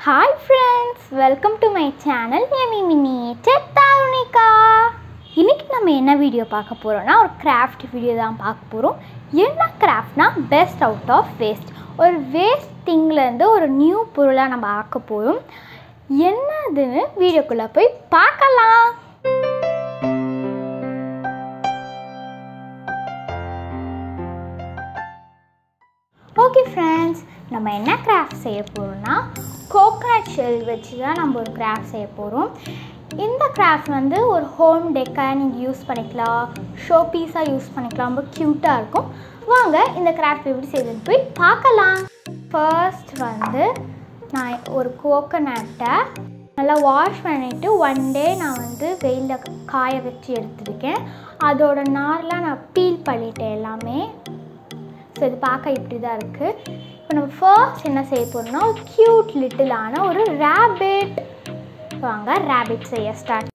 Hi friends, welcome to my channel Yummy Miniature Tarunika. இன்னைக்கு நம்ம என்ன வீடியோ பார்க்க போறோம்னா ஒரு கிராஃப்ட் வீடியோ தான் பார்க்க போறோம். என்ன கிராஃப்ட்னா பெஸ்ட் அவுட் ஆஃப் வேஸ்ட். ஒரு வேஸ்ட் திங்ல இருந்து ஒரு நியூ பொருளா நம்ம ஆக்க போறோம். என்னதுன்னு வீடியோக்குள்ள போய் பார்க்கலாம். ஓகே ஃப்ரெண்ட்ஸ், நம்ம என்ன கிராஃப்ட் செய்ய போகிறோம்னா கோகனட் ஷெல் வச்சு தான் நம்ம ஒரு கிராஃப்ட் செய்ய போகிறோம். இந்த கிராஃப்ட் வந்து ஒரு ஹோம் டெக்காக நீங்கள் யூஸ் பண்ணிக்கலாம், ஷோ பீஸாக யூஸ் பண்ணிக்கலாம், ரொம்ப க்யூட்டாக இருக்கும். வாங்க இந்த கிராஃப்ட் எப்படி செய்யுதுன்னு போய் பார்க்கலாம். ஃபர்ஸ்ட் வந்து நான் ஒரு கோகனட்டை நல்லா வாஷ் பண்ணிவிட்டு ஒன் டே நான் வந்து வெயிலில் காய வச்சு எடுத்துருக்கேன். அதோட நார்லாம் நான் பீல் பண்ணிட்டேன் எல்லாமே. ஸோ இது பார்க்க இப்படி தான் இருக்குது. இப்போ நம்ம ஃபர்ஸ்ட் என்ன செய்ய போகிறோம்னா ஒரு க்யூட் லிட்டிலான ஒரு ரேபிட். வாங்க ரேபிட் செய்ய ஸ்டார்ட்.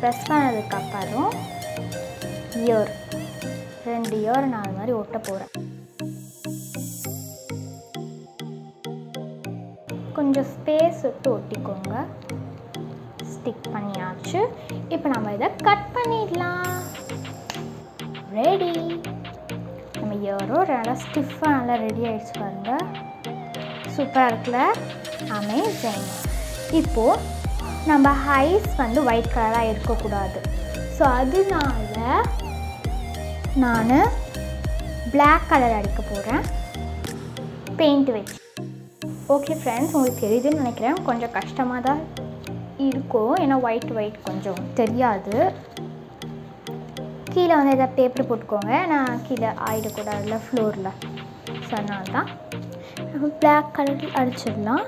ப்ரெஸ் பண்ணதுக்கப்புறம் இயர் 2 இயர் நான் அது மாதிரி ஒட்ட போகிறேன். கொஞ்சம் ஸ்பேஸ் விட்டு ஒட்டிக்கோங்க. ஸ்டிக் பண்ணியாச்சு. இப்போ நம்ம இதை கட் பண்ணிடலாம். ரெடி. நம்ம இயரும் நல்லா ஸ்டிஃபாக நல்லா ரெடி ஆகிடுச்சு பாருங்கள். சூப்பராக இருக்குல்ல? அமேசிங். இப்போது நம்ம ஐஸ் வந்து ஒயிட் கலராக இருக்கக்கூடாது. ஸோ அதனால நான் பிளாக் கலர் அடிக்க போகிறேன் பெயிண்ட் வச்சு. ஓகே ஃப்ரெண்ட்ஸ், உங்களுக்கு தெரியுதுன்னு நினைக்கிறேன். கொஞ்சம் கஷ்டமாக தான் இருக்கும், ஏன்னா ஒயிட் கொஞ்சம் தெரியாது. கீழே வந்து எதாவது பேப்பர் போட்டுக்கோங்க, நான் கீழே ஆகிடக்கூடாதுல ஃப்ளோரில். ஸோ அதனால தான் நம்ம பிளாக் கலர் அடிச்சிடலாம்.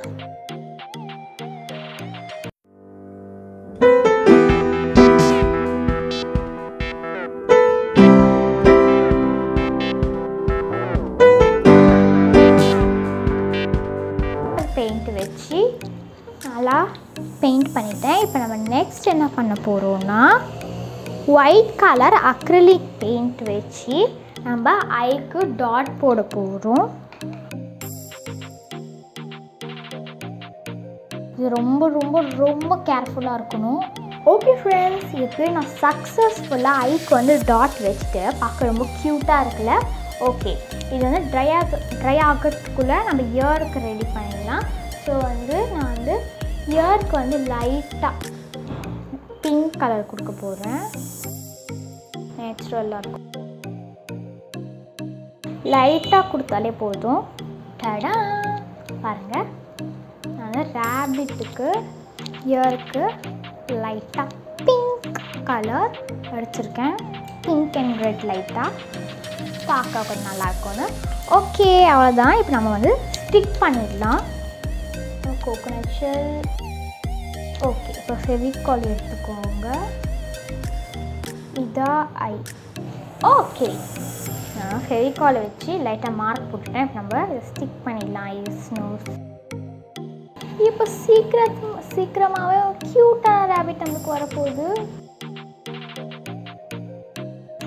பெயிண்ட் வச்சு நல்லா பெயிண்ட் பண்ணிட்டேன். இப்போ நம்ம நெக்ஸ்ட் என்ன பண்ண போகிறோம்னா ஒயிட் கலர் அக்ரிலிக் பெயிண்ட் வச்சு நம்ம ஐக்கு டாட் போட போகிறோம். இது ரொம்ப ரொம்ப ரொம்ப கேர்ஃபுல்லாக இருக்கணும். ஓகே ஃப்ரெண்ட்ஸ், இதுக்கு நான் சக்ஸஸ்ஃபுல்லாக ஐக்கு வந்து டாட் வச்சுட்டு பார்க்க ரொம்ப க்யூட்டாக இருக்குல்ல? ஓகே, இது வந்து ட்ரை ஆகிறதுக்குள்ளே நம்ம இயருக்கு ரெடி பண்ணிடலாம். ஸோ வந்து நான் வந்து இயருக்கு வந்து லைட்டாக பிங்க் கலர் கொடுக்க போகிறேன். நேச்சுரலாக இருக்கும். லைட்டாக கொடுத்தாலே போதும். டடா, பாருங்கள், நான் ரேபிட்டுக்கு இயருக்கு லைட்டாக பிங்க் கலர் அடிச்சிருக்கேன். பிங்க் அண்ட் ரெட் லைட்டாக பார்க்க கொஞ்சம் நல்லாயிருக்கும்னு. ஓகே, அவ்வளோதான். இப்போ நம்ம வந்து ஸ்டிக் பண்ணிடலாம். Coconut shell. ஓகே, இப்போ ஃபெவிகால் எடுத்துக்கோங்க. இதான் ஐ. ஓகே, நான் ஃபெவிகாலை வச்சு லைட்டாக மார்க் போட்டுட்டேன். இப்போ நம்ம இதை ஸ்டிக் பண்ணிடலாம். Eyes nose. இப்போ சீக்கிரமாகவே க்யூட்டான ரேபிட் நமக்கு வரப்போகுது.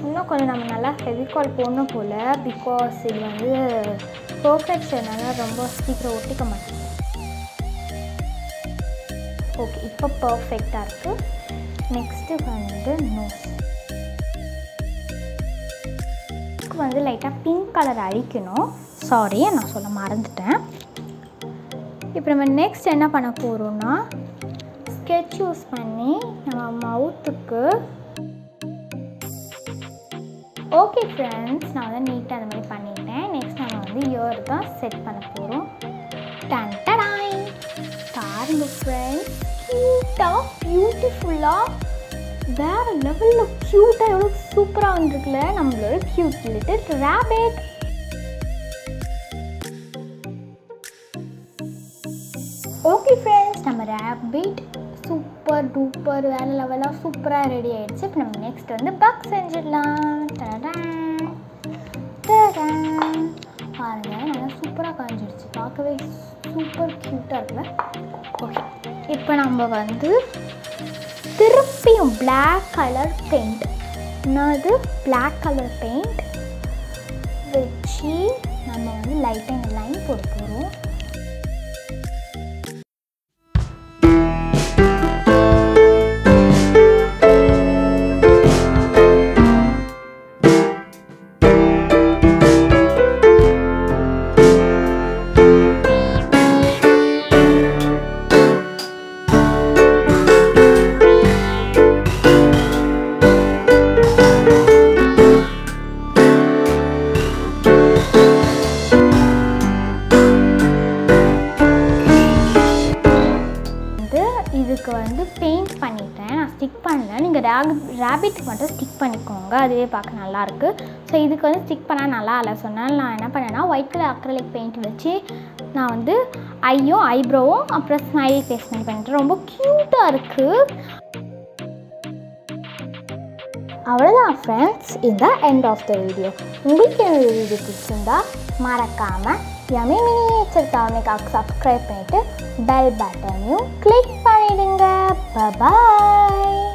இன்னும் கொஞ்சம் நம்ம நல்லா ஃபெவிகால் போடணும் போல், பிகாஸ் இது வந்து கோகோனட் ஷெல்னால ரொம்ப சீக்கிரம் ஒட்டிக்க மாட்டேங்குது. ஓகே, இப்போ பர்ஃபெக்டாக இருக்குது. நெக்ஸ்ட்டு வந்து நோஸ் வந்து லைட்டாக பிங்க் கலர் அடிக்கணும். சாரி, நான் சொல்ல மறந்துட்டேன். இப்போ நம்ம நெக்ஸ்ட் என்ன பண்ண போகிறோம்னா ஸ்கெட்ச் யூஸ் பண்ணி நம்ம மவுத்துக்கு. ஓகே ஃப்ரெண்ட்ஸ், நான் வந்து நீட்டாக அந்த மாதிரி பண்ணிட்டேன். நெக்ஸ்ட் நம்ம வந்து இயர் தான் செட் பண்ண போகிறோம். டன் டடாய், பாருங்க ஃப்ரெண்ட்ஸ், க்யூட்டாக பியூட்டிஃபுல்லாக வேறு லெவலில் க்யூட்டாக எவ்வளோ சூப்பராக வந்துருக்குல்ல நம்மளோட cute little rabbit. Okay friends, நம்ம ரேபிட் சூப்பர் டூப்பர் வேறு லெவலாக சூப்பராக ரெடி ஆகிடுச்சு. இப்போ நம்ம நெக்ஸ்ட் வந்து பக் செஞ்சிடலாம். பாருங்கள், நல்லா சூப்பராக காஞ்சிடுச்சு. பார்க்கவே சூப்பர் க்யூட்டாக இருக்குல்ல? ஓகே, இப்போ நம்ம வந்து திருப்பியும் பிளாக் கலர் பெயிண்ட், என்னது பிளாக் கலர் பெயிண்ட் வச்சு நம்ம வந்து லைட்டாக லைன் போட போகிறோம். இதுக்கு வந்து பெயிண்ட் பண்ணிட்டேன், நான் ஸ்டிக் பண்ணல. நீங்கள் ரேபிட்டுக்கு மட்டும் ஸ்டிக் பண்ணிக்கோங்க, அதுவே பார்க்க நல்லாயிருக்கு. ஸோ இதுக்கு வந்து ஸ்டிக் பண்ணால் நல்லா இல்லை சொன்னால் நான் என்ன பண்ணேன்னா ஒயிட் கலர் அக்ரிலிக் பெயிண்ட் வச்சு நான் வந்து ஐயும் ஐப்ரோவும் அப்புறம் ஸ்மைலி ஃபேஸ் பண்ணி பண்ணிட்டேன். ரொம்ப க்யூட்டாக இருக்குது. அவ்வளோதான் ஃப்ரெண்ட்ஸ், இந்த எண்ட் ஆஃப் த வீடியோ. உங்களுக்கு என்னோட வீடியோ பிடிச்சிருந்தா மறக்காமல் யம்மி மினியேச்சர் தமிழுக்கு சப்ஸ்கிரைப் பண்ணிவிட்டு பெல் பட்டனையும் கிளிக் பண்ணிடுங்க. பாய்.